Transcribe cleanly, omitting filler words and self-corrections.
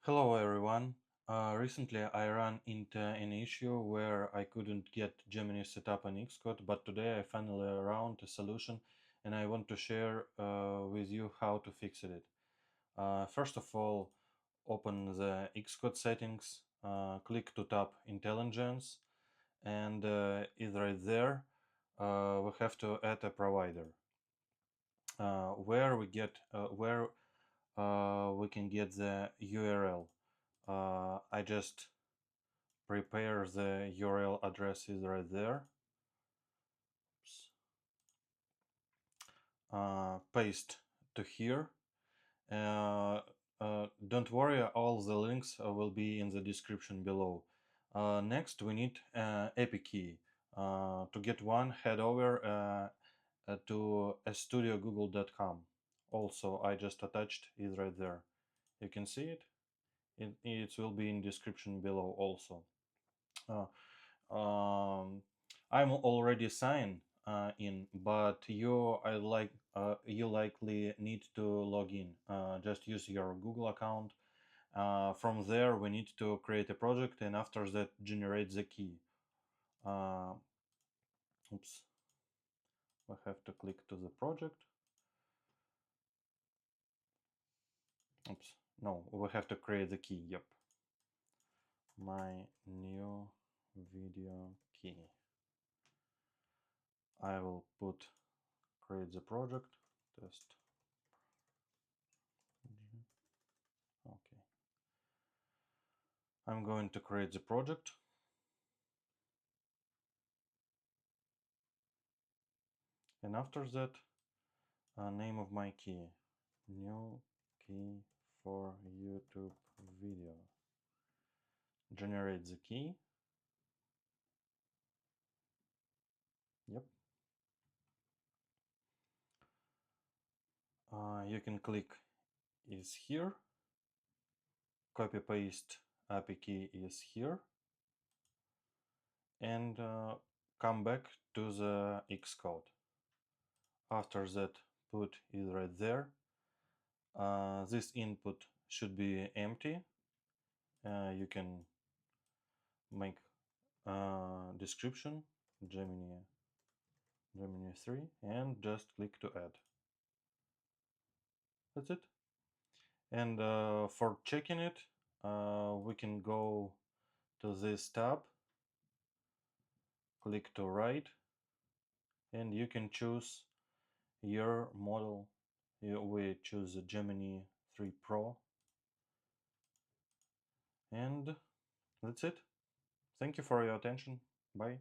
Hello everyone. Recently I ran into an issue where I couldn't get Gemini set up on Xcode, but today I finally found a solution and I want to share with you how to fix it. First of all, open the Xcode settings, click to tab Intelligence, and right there we have to add a provider where we can get the URL. I just prepare the URL addresses right there. Paste to here. Don't worry, all the links will be in the description below. Next, we need API key. To get one, head over to studiogoogle.com. Also, I just attached it right there. You can see it. It will be in description below also. Um, I'm already signed in, but you likely need to log in. Just use your Google account. From there, we need to create a project, and after that, generate the key. Uh, oops, we have to click to the project. Oops, no, we have to create the key. Yep, my new video key. I will create the project test. Okay. I'm going to create the project. And after that, name of my key. New key for YouTube video. Generate the key. Yep. You can click is here. Copy paste API key is here. And come back to the Xcode. After that, put it right there. This input should be empty. You can make description Gemini 3 and just click to add. That's it. And for checking it, we can go to this tab, click to write, and you can choose your model. We choose the Gemini 3 Pro, and that's it. Thank you for your attention. Bye.